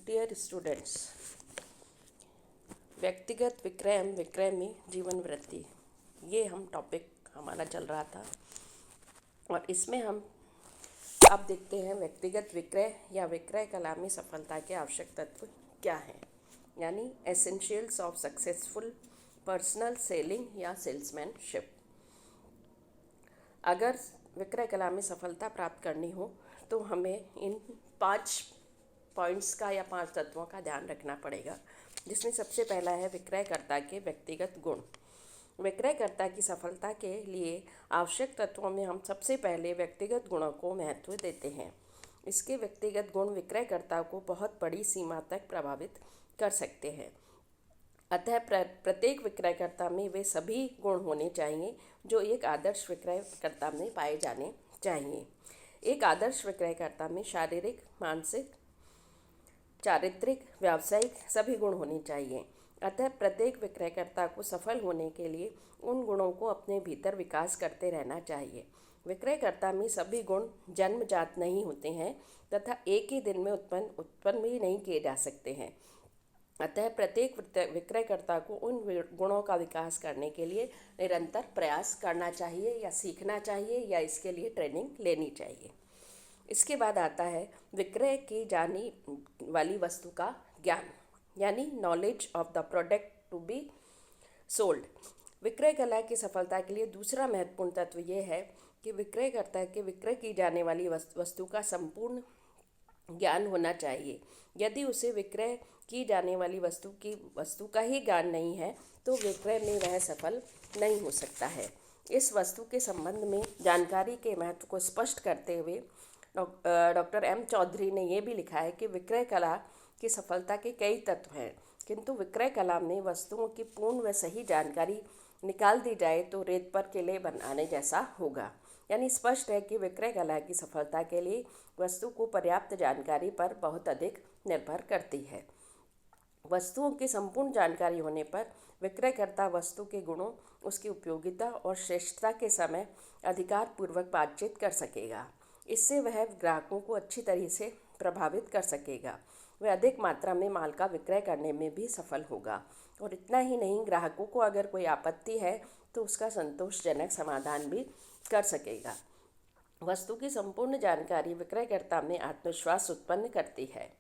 Dear students, व्यक्तिगत विक्रय विक्रय में जीवन वृद्धि, ये हम टॉपिक हमारा चल रहा था। और इसमें हम अब देखते हैं व्यक्तिगत विक्रय या विक्रय कला में सफलता के आवश्यक तत्व क्या हैं, यानी essentials of successful personal selling या सेल्समैनशिप। अगर विक्रय कला में सफलता प्राप्त करनी हो तो हमें इन 5 पॉइंट्स का या 5 तत्वों का ध्यान रखना पड़ेगा, जिसमें सबसे पहला है विक्रयकर्ता के व्यक्तिगत गुण। विक्रयकर्ता की सफलता के लिए आवश्यक तत्वों में हम सबसे पहले व्यक्तिगत गुणों को महत्व देते हैं। इसके व्यक्तिगत गुण विक्रयकर्ता को बहुत बड़ी सीमा तक प्रभावित कर सकते हैं। अतः प्रत्येक विक्रयकर्ता में वे सभी गुण होने चाहिए जो एक आदर्श विक्रयकर्ता में पाए जाने चाहिए। एक आदर्श विक्रयकर्ता में शारीरिक, मानसिक, चारित्रिक, व्यावसायिक सभी गुण होने चाहिए। अतः प्रत्येक विक्रयकर्ता को सफल होने के लिए उन गुणों को अपने भीतर विकास करते रहना चाहिए। विक्रयकर्ता में सभी गुण जन्मजात नहीं होते हैं तथा एक ही दिन में उत्पन्न भी नहीं किए जा सकते हैं। अतः प्रत्येक विक्रयकर्ता को उन गुणों का विकास करने के लिए निरंतर प्रयास करना चाहिए या सीखना चाहिए या इसके लिए ट्रेनिंग लेनी चाहिए। इसके बाद आता है विक्रय की जानी वाली वस्तु का ज्ञान, यानी knowledge of the product to be sold. विक्रय कला की सफलता के लिए दूसरा महत्वपूर्ण तत्व ये है कि विक्रयकर्ता के विक्रय की जाने वाली वस्तु का संपूर्ण ज्ञान होना चाहिए। यदि उसे विक्रय की जाने वाली वस्तु का ही ज्ञान नहीं है तो विक्रय में वह सफल नहीं हो सकता है। इस वस्तु के संबंध में जानकारी के महत्व को स्पष्ट करते हुए डॉक्टर एम चौधरी ने यह भी लिखा है कि विक्रय कला की सफलता के कई तत्व हैं, किंतु विक्रय कला में वस्तुओं की पूर्ण व सही जानकारी निकाल दी जाए तो रेत पर किले बनाने जैसा होगा। यानी स्पष्ट है कि विक्रय कला की सफलता के लिए वस्तु को पर्याप्त जानकारी पर बहुत अधिक निर्भर करती है। वस्तुओं की संपूर्ण जानकारी होने पर विक्रयकर्ता वस्तु के गुणों, उसकी उपयोगिता और श्रेष्ठता के समय अधिकारपूर्वक बातचीत कर सकेगा। इससे वह ग्राहकों को अच्छी तरह से प्रभावित कर सकेगा। वह अधिक मात्रा में माल का विक्रय करने में भी सफल होगा। और इतना ही नहीं, ग्राहकों को अगर कोई आपत्ति है तो उसका संतोषजनक समाधान भी कर सकेगा। वस्तु की संपूर्ण जानकारी विक्रयकर्ता में आत्मविश्वास उत्पन्न करती है।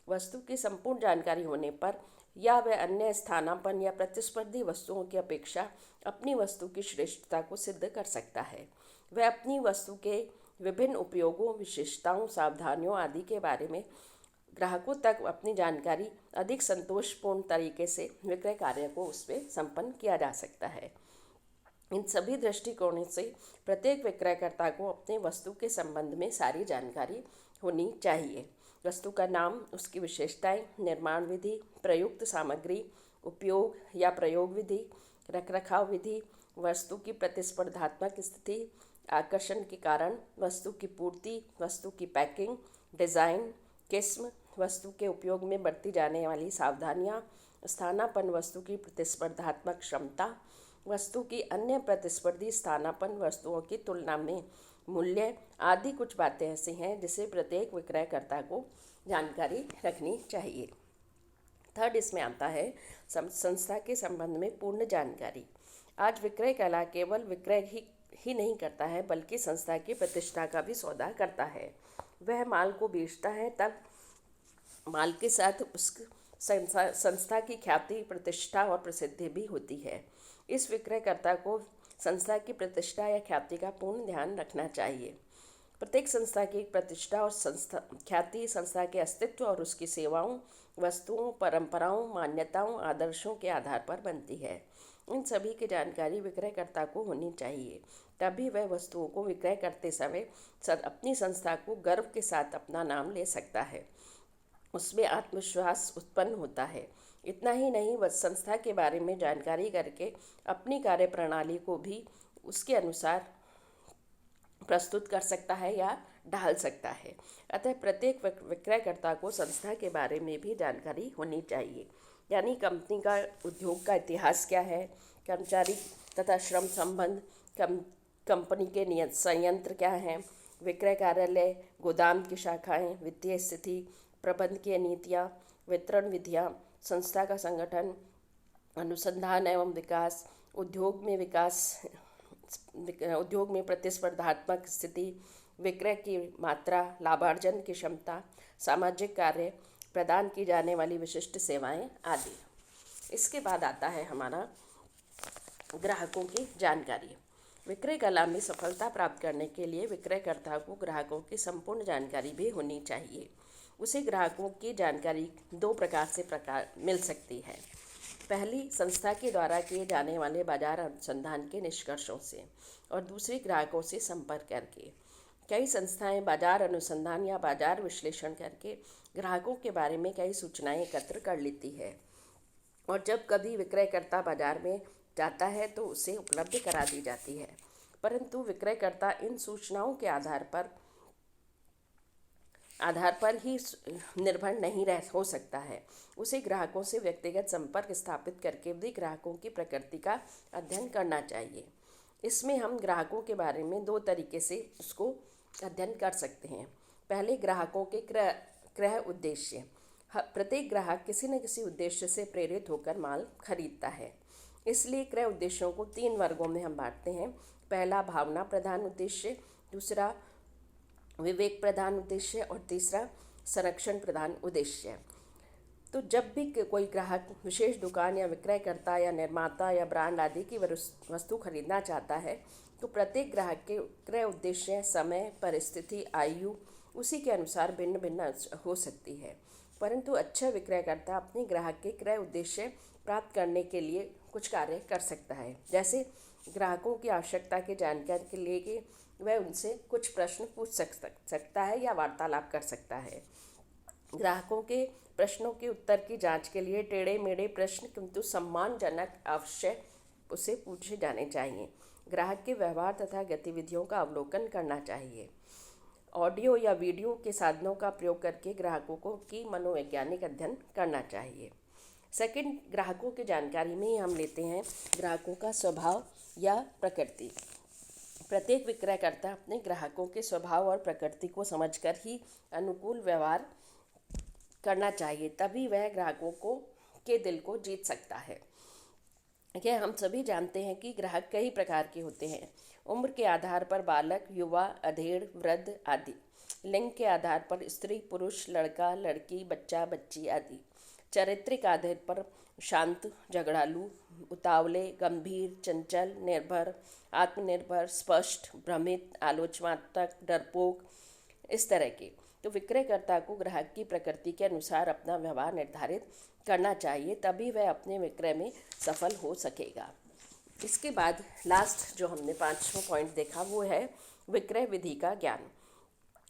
वस्तु की संपूर्ण जानकारी होने पर या वह अन्य स्थानापन्न या प्रतिस्पर्धी वस्तुओं की अपेक्षा अपनी वस्तु की श्रेष्ठता को सिद्ध कर सकता है। वह अपनी वस्तु के विभिन्न उपयोगों, विशेषताओं, सावधानियों आदि के बारे में ग्राहकों तक अपनी जानकारी अधिक संतोषपूर्ण तरीके से विक्रय कार्य को उसमें संपन्न किया जा सकता है। इन सभी दृष्टिकोणों से प्रत्येक विक्रयकर्ता को अपने वस्तु के संबंध में सारी जानकारी होनी चाहिए। वस्तु का नाम, उसकी विशेषताएं, निर्माण विधि, प्रयुक्त सामग्री, उपयोग या प्रयोग विधि, रखरखाव विधि, वस्तु की प्रतिस्पर्धात्मक स्थिति, आकर्षण के कारण, वस्तु की पूर्ति, वस्तु की पैकिंग, डिज़ाइन, किस्म, वस्तु के उपयोग में बरती जाने वाली सावधानियाँ, स्थानापन्न वस्तु की प्रतिस्पर्धात्मक क्षमता, वस्तु की अन्य प्रतिस्पर्धी स्थानापन्न वस्तुओं की तुलना में मूल्य आदि कुछ बातें ऐसी हैं जिसे प्रत्येक विक्रयकर्ता को जानकारी रखनी चाहिए। थर्ड इसमें आता है संस्था के संबंध में पूर्ण जानकारी। आज विक्रय कला केवल विक्रय ही नहीं करता है बल्कि संस्था की प्रतिष्ठा का भी सौदा करता है। वह माल को बेचता है, तब माल के साथ उस संस्था की ख्याति, प्रतिष्ठा और प्रसिद्धि भी होती है। इस विक्रयकर्ता को संस्था की प्रतिष्ठा या ख्याति का पूर्ण ध्यान रखना चाहिए। प्रत्येक संस्था की प्रतिष्ठा और ख्याति संस्था के अस्तित्व और उसकी सेवाओं, वस्तुओं, परंपराओं, मान्यताओं, आदर्शों के आधार पर बनती है। इन सभी की जानकारी विक्रयकर्ता को होनी चाहिए, तभी वह वस्तुओं को विक्रय करते समय अपनी संस्था को गर्व के साथ अपना नाम ले सकता है। उसमें आत्मविश्वास उत्पन्न होता है। इतना ही नहीं, वह संस्था के बारे में जानकारी करके अपनी कार्यप्रणाली को भी उसके अनुसार प्रस्तुत कर सकता है या ढाल सकता है। अतः प्रत्येक विक्रयकर्ता को संस्था के बारे में भी जानकारी होनी चाहिए, यानी कंपनी का, उद्योग का इतिहास क्या है, कर्मचारी तथा श्रम संबंध, कंपनी के संयंत्र क्या हैं, विक्रय कार्यालय, गोदाम की शाखाएं, वित्तीय स्थिति, प्रबंधकीय नीतियाँ, वितरण विधियाँ, संस्था का संगठन, अनुसंधान एवं विकास, उद्योग में प्रतिस्पर्धात्मक स्थिति, विक्रय की मात्रा, लाभार्जन की क्षमता, सामाजिक कार्य, प्रदान की जाने वाली विशिष्ट सेवाएं आदि। इसके बाद आता है हमारा ग्राहकों की जानकारी। विक्रय कला में सफलता प्राप्त करने के लिए विक्रयकर्ता को ग्राहकों की संपूर्ण जानकारी भी होनी चाहिए। उसे ग्राहकों की जानकारी दो प्रकार से मिल सकती है। पहली, संस्था के द्वारा किए जाने वाले बाजार अनुसंधान के निष्कर्षों से, और दूसरी, ग्राहकों से संपर्क करके। कई संस्थाएं बाजार अनुसंधान या बाजार विश्लेषण करके ग्राहकों के बारे में कई सूचनाएं एकत्र कर लेती है, और जब कभी विक्रयकर्ता बाजार में जाता है तो उसे उपलब्ध करा दी जाती है। परंतु विक्रयकर्ता इन सूचनाओं के आधार पर ही निर्भर नहीं हो सकता है। उसे ग्राहकों से व्यक्तिगत संपर्क स्थापित करके भी ग्राहकों की प्रकृति का अध्ययन करना चाहिए। इसमें हम ग्राहकों के बारे में दो तरीके से उसको अध्ययन कर सकते हैं। पहले, ग्राहकों के क्रय उद्देश्य। प्रत्येक ग्राहक किसी न किसी उद्देश्य से प्रेरित होकर माल खरीदता है, इसलिए क्रय उद्देश्यों को 3 वर्गों में हम बांटते हैं। पहला, भावना प्रधान उद्देश्य, दूसरा, विवेक प्रधान उद्देश्य, और तीसरा, संरक्षण प्रधान उद्देश्य। तो जब भी कोई ग्राहक विशेष दुकान या विक्रयकर्ता या निर्माता या ब्रांड आदि की वस्तु खरीदना चाहता है, तो प्रत्येक ग्राहक के क्रय उद्देश्य, समय, परिस्थिति, आयु उसी के अनुसार भिन्न भिन्न हो सकती है। परंतु अच्छा विक्रयकर्ता अपने ग्राहक के क्रय उद्देश्य प्राप्त करने के लिए कुछ कार्य कर सकता है। जैसे ग्राहकों की आवश्यकता की जानकारी के लिए कि वह उनसे कुछ प्रश्न पूछ सकता है या वार्तालाप कर सकता है। ग्राहकों के प्रश्नों के उत्तर की जांच के लिए टेढ़े मेढ़े प्रश्न किंतु सम्मानजनक अवश्य उसे पूछे जाने चाहिए। ग्राहक के व्यवहार तथा गतिविधियों का अवलोकन करना चाहिए। ऑडियो या वीडियो के साधनों का प्रयोग करके ग्राहकों की मनोवैज्ञानिक अध्ययन करना चाहिए। सेकंड, ग्राहकों की जानकारी में ही हम लेते हैं ग्राहकों का स्वभाव या प्रकृति। प्रत्येक विक्रयकर्ता अपने ग्राहकों के स्वभाव और प्रकृति को समझकर ही अनुकूल व्यवहार करना चाहिए, तभी वह ग्राहकों के दिल को जीत सकता है। यह हम सभी जानते हैं कि ग्राहक कई प्रकार के होते हैं। उम्र के आधार पर बालक, युवा, अधेड़, वृद्ध आदि। लिंग के आधार पर स्त्री, पुरुष, लड़का, लड़की, बच्चा, बच्ची आदि। चारित्रिक आधार पर शांत, झगड़ालू, उतावले, गंभीर, चंचल, निर्भर, आत्मनिर्भर, स्पष्ट, भ्रमित, आलोचनात्मक, डरपोक, इस तरह के। तो विक्रयकर्ता को ग्राहक की प्रकृति के अनुसार अपना व्यवहार निर्धारित करना चाहिए, तभी वह अपने विक्रय में सफल हो सकेगा। इसके बाद लास्ट जो हमने 5वां पॉइंट देखा वो है विक्रय विधि का ज्ञान।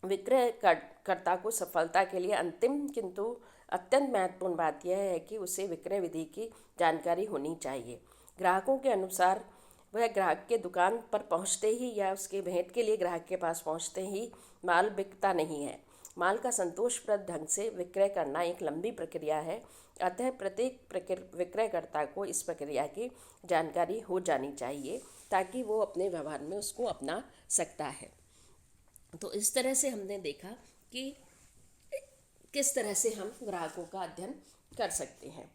विक्रयकर्ता को सफलता के लिए अंतिम किंतु अत्यंत महत्वपूर्ण बात यह है कि उसे विक्रय विधि की जानकारी होनी चाहिए। ग्राहकों के अनुसार वह ग्राहक के दुकान पर पहुंचते ही या उसके भेंट के लिए ग्राहक के पास पहुंचते ही माल बिकता नहीं है। माल का संतोषप्रद ढंग से विक्रय करना एक लंबी प्रक्रिया है, अतः प्रत्येक विक्रयकर्ता को इस प्रक्रिया की जानकारी हो जानी चाहिए ताकि वो अपने व्यवहार में उसको अपना सकता है। तो इस तरह से हमने देखा कि किस तरह से हम ग्राहकों का अध्ययन कर सकते हैं।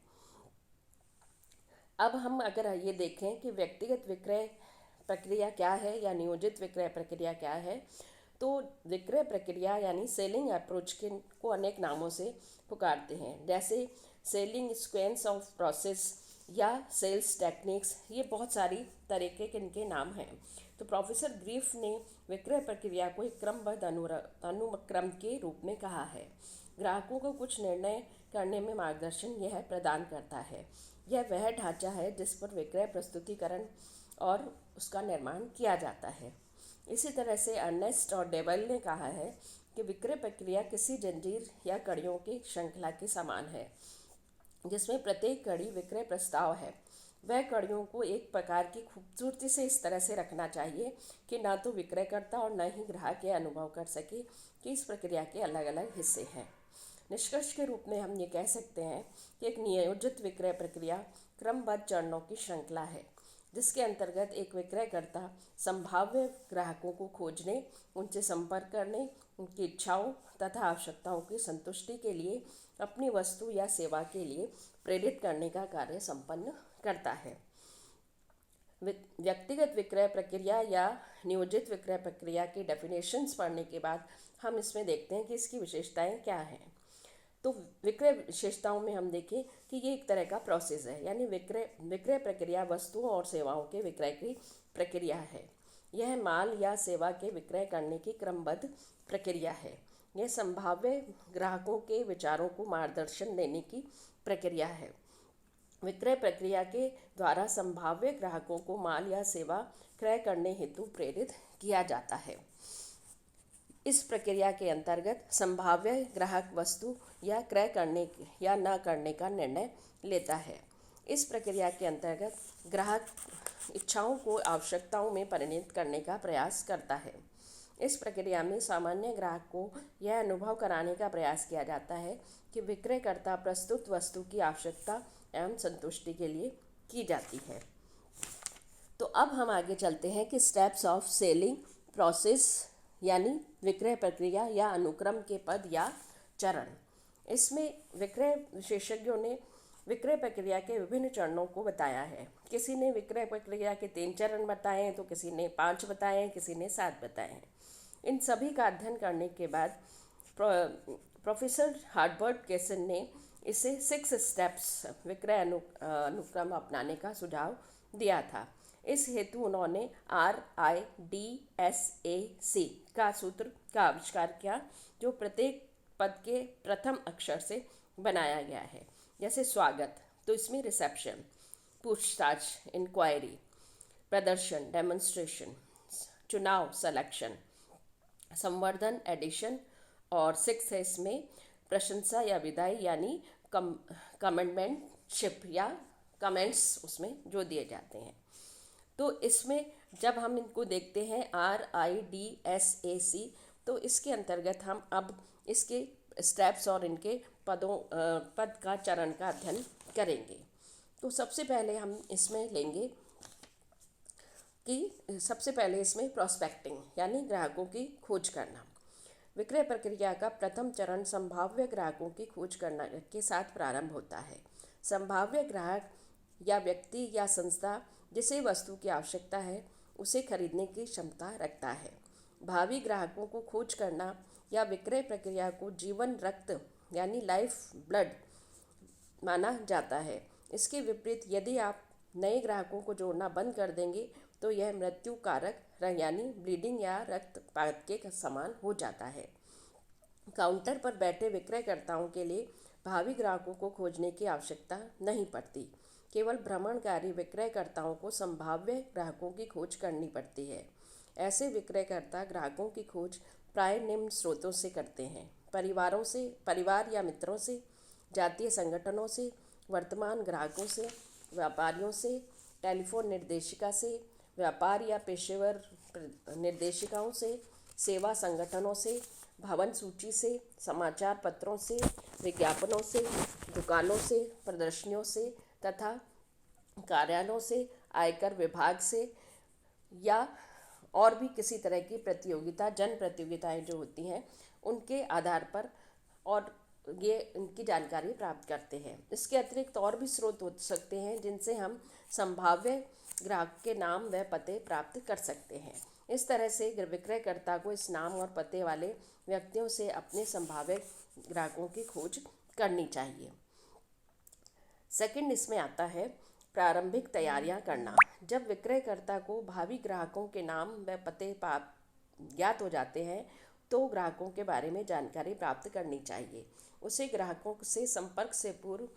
अब हम अगर ये देखें कि व्यक्तिगत विक्रय प्रक्रिया क्या है या नियोजित विक्रय प्रक्रिया क्या है, तो विक्रय प्रक्रिया यानी सेलिंग अप्रोच को अनेक नामों से पुकारते हैं, जैसे सेलिंग सीक्वेंस ऑफ प्रोसेस या सेल्स टेक्निक्स। ये बहुत सारी तरीके के इनके नाम हैं। तो प्रोफेसर ग्रीफ ने विक्रय प्रक्रिया को एक क्रमबद्ध अनुक्रम के रूप में कहा है। ग्राहकों को कुछ निर्णय करने में मार्गदर्शन यह प्रदान करता है। यह वह ढांचा है जिस पर विक्रय प्रस्तुतिकरण और उसका निर्माण किया जाता है। इसी तरह से अर्नेस्ट और डेबल ने कहा है कि विक्रय प्रक्रिया किसी जंजीर या कड़ियों की श्रृंखला के समान है, जिसमें प्रत्येक कड़ी विक्रय प्रस्ताव है। वह कड़ियों को एक प्रकार की खूबसूरती से इस तरह से रखना चाहिए कि ना तो विक्रयकर्ता और न ही ग्राहक यह अनुभव कर सके कि इस प्रक्रिया के अलग अलग हिस्से हैं। निष्कर्ष के रूप में हम ये कह सकते हैं कि एक नियोजित विक्रय प्रक्रिया क्रमबद्ध चरणों की श्रृंखला है। जिसके अंतर्गत एक विक्रयकर्ता संभाव्य ग्राहकों को खोजने, उनसे संपर्क करने, उनकी इच्छाओं तथा आवश्यकताओं की संतुष्टि के लिए अपनी वस्तु या सेवा के लिए प्रेरित करने का कार्य संपन्न करता है। व्यक्तिगत विक्रय प्रक्रिया या नियोजित विक्रय प्रक्रिया की डेफिनेशंस पढ़ने के बाद हम इसमें देखते हैं कि इसकी विशेषताएं क्या हैं। तो विक्रय विशेषताओं में हम देखें कि ये एक तरह का प्रोसेस है, यानी विक्रय प्रक्रिया वस्तुओं और सेवाओं के विक्रय की प्रक्रिया है। यह माल या सेवा के विक्रय करने की क्रमबद्ध प्रक्रिया है। यह संभाव्य ग्राहकों के विचारों को मार्गदर्शन देने की प्रक्रिया है। विक्रय प्रक्रिया के द्वारा संभाव्य ग्राहकों को माल या सेवा क्रय करने हेतु प्रेरित किया जाता है। इस प्रक्रिया के अंतर्गत संभाव्य ग्राहक वस्तु या क्रय करने या न करने का निर्णय लेता है। इस प्रक्रिया के अंतर्गत ग्राहक इच्छाओं को आवश्यकताओं में परिणत करने का प्रयास करता है। इस प्रक्रिया में सामान्य ग्राहक को यह अनुभव कराने का प्रयास किया जाता है कि विक्रयकर्ता प्रस्तुत वस्तु की आवश्यकता एवं संतुष्टि के लिए की जाती है। तो अब हम आगे चलते हैं कि स्टेप्स ऑफ सेलिंग प्रोसेस, यानी विक्रय प्रक्रिया या अनुक्रम के पद या चरण। इसमें विक्रय विशेषज्ञों ने विक्रय प्रक्रिया के विभिन्न चरणों को बताया है। किसी ने विक्रय प्रक्रिया के 3 चरण बताए हैं, तो किसी ने 5 बताए हैं, किसी ने 7 बताए हैं। इन सभी का अध्ययन करने के बाद प्रोफेसर हार्वर्ड केसन ने इसे 6 स्टेप्स विक्रय अनुक्रम अपनाने का सुझाव दिया था। इस हेतु उन्होंने RIDSAC का सूत्र का आविष्कार किया, जो प्रत्येक पद के प्रथम अक्षर से बनाया गया है। जैसे स्वागत, तो इसमें रिसेप्शन, पूछताछ इंक्वायरी, प्रदर्शन डेमोन्स्ट्रेशन, चुनाव सेलेक्शन, संवर्धन एडिशन, और 6 है इसमें प्रशंसा या विदाई, यानी कमेंटमेंटशिप या कमेंट्स उसमें जो दिए जाते हैं। तो इसमें जब हम इनको देखते हैं RIDSAC, तो इसके अंतर्गत हम अब इसके स्टेप्स और इनके पद का चरण का अध्ययन करेंगे। तो सबसे पहले हम इसमें लेंगे कि सबसे पहले इसमें प्रोस्पेक्टिंग, यानी ग्राहकों की खोज करना। विक्रय प्रक्रिया का प्रथम चरण संभाव्य ग्राहकों की खोज करना के साथ प्रारंभ होता है। संभाव्य ग्राहक या व्यक्ति या संस्था जिसे वस्तु की आवश्यकता है, उसे खरीदने की क्षमता रखता है। भावी ग्राहकों को खोज करना या विक्रय प्रक्रिया को जीवन रक्त, यानी लाइफ ब्लड माना जाता है। इसके विपरीत यदि आप नए ग्राहकों को जोड़ना बंद कर देंगे, तो यह मृत्यु कारक, यानी ब्लीडिंग या रक्तपात के समान हो जाता है। काउंटर पर बैठे विक्रयकर्ताओं के लिए भावी ग्राहकों को खोजने की आवश्यकता नहीं पड़ती। केवल भ्रमणकारी विक्रयकर्ताओं को संभाव्य ग्राहकों की खोज करनी पड़ती है। ऐसे विक्रयकर्ता ग्राहकों की खोज प्राय निम्न स्रोतों से करते हैं: परिवार या मित्रों से, जातीय संगठनों से, वर्तमान ग्राहकों से, व्यापारियों से, टेलीफोन निर्देशिका से, व्यापार या पेशेवर निर्देशिकाओं से, सेवा संगठनों से, भवन सूची से, समाचार पत्रों से, विज्ञापनों से, दुकानों से, प्रदर्शनियों से तथा कार्यालयों से, आयकर विभाग से, या और भी किसी तरह की जन प्रतियोगिताएं जो होती हैं, उनके आधार पर और ये इनकी जानकारी प्राप्त करते हैं। इसके अतिरिक्त और भी स्रोत हो सकते हैं जिनसे हम संभाव्य ग्राहक के नाम व पते प्राप्त कर सकते हैं। इस तरह से विक्रयकर्ता को इस नाम और पते वाले व्यक्तियों से अपने संभाव्य ग्राहकों की खोज करनी चाहिए। सेकंड इसमें आता है प्रारंभिक तैयारियां करना। जब विक्रयकर्ता को भावी ग्राहकों के नाम व पते ज्ञात हो जाते हैं, तो ग्राहकों के बारे में जानकारी प्राप्त करनी चाहिए। उसे ग्राहकों से संपर्क से पूर्व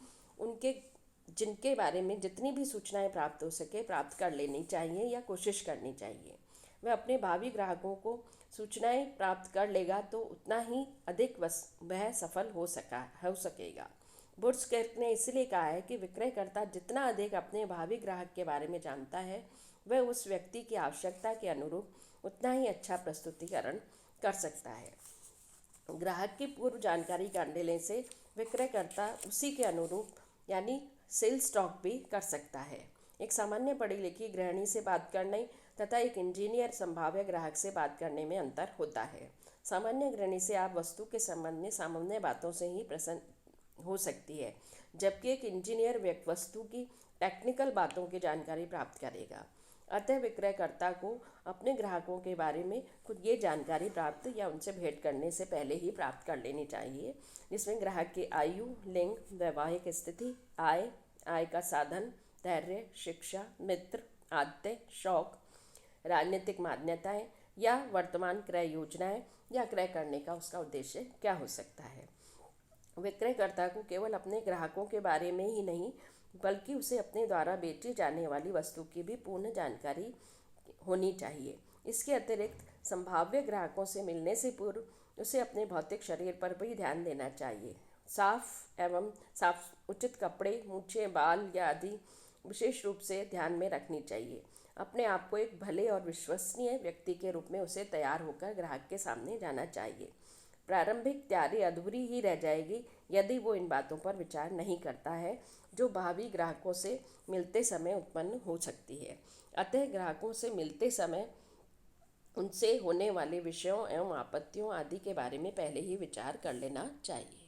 जिनके बारे में जितनी भी सूचनाएं प्राप्त हो सके प्राप्त कर लेनी चाहिए या कोशिश करनी चाहिए। वह अपने भावी ग्राहकों को सूचनाएं प्राप्त कर लेगा तो उतना ही अधिक वह सफल हो सकेगा। बुर्सकेर्क ने इसलिए कहा है कि विक्रयकर्ता जितना अधिक अपने भावी ग्राहक के बारे में जानता है, वह उस व्यक्ति की आवश्यकता के अनुरूप उतना ही अच्छा प्रस्तुतिकरण कर सकता है। ग्राहक की पूर्व जानकारी कर लेने से विक्रयकर्ता उसी के अनुरूप यानी सेल्स टॉक भी कर सकता है। एक सामान्य पढ़ी लिखी गृहिणी से बात करने तथा एक इंजीनियर संभाव्य ग्राहक से बात करने में अंतर होता है। सामान्य गृहिणी से आप वस्तु के संबंध में सामान्य बातों से ही प्रसन्न हो सकती है, जबकि एक इंजीनियर वस्तु की टेक्निकल बातों की जानकारी प्राप्त करेगा। अतः विक्रयकर्ता को अपने ग्राहकों के बारे में खुद ये जानकारी प्राप्त या उनसे भेंट करने से पहले ही प्राप्त कर लेनी चाहिए, जिसमें ग्राहक की आयु, लिंग, वैवाहिक स्थिति, आय का साधन, धैर्य, शिक्षा, मित्र, आदतें, शौक, राजनीतिक मान्यताएं या वर्तमान क्रय योजनाएं या क्रय करने का उसका उद्देश्य क्या हो सकता है। विक्रयकर्ता को केवल अपने ग्राहकों के बारे में ही नहीं बल्कि उसे अपने द्वारा बेची जाने वाली वस्तु की भी पूर्ण जानकारी होनी चाहिए। इसके अतिरिक्त संभाव्य ग्राहकों से मिलने से पूर्व उसे अपने भौतिक शरीर पर भी ध्यान देना चाहिए। साफ उचित कपड़े, मूछें, बाल या आदि विशेष रूप से ध्यान में रखनी चाहिए। अपने आप को एक भले और विश्वसनीय व्यक्ति के रूप में उसे तैयार होकर ग्राहक के सामने जाना चाहिए। प्रारंभिक तैयारी अधूरी ही रह जाएगी यदि वो इन बातों पर विचार नहीं करता है जो भावी ग्राहकों से मिलते समय उत्पन्न हो सकती है। अतः ग्राहकों से मिलते समय उनसे होने वाले विषयों एवं आपत्तियों आदि के बारे में पहले ही विचार कर लेना चाहिए।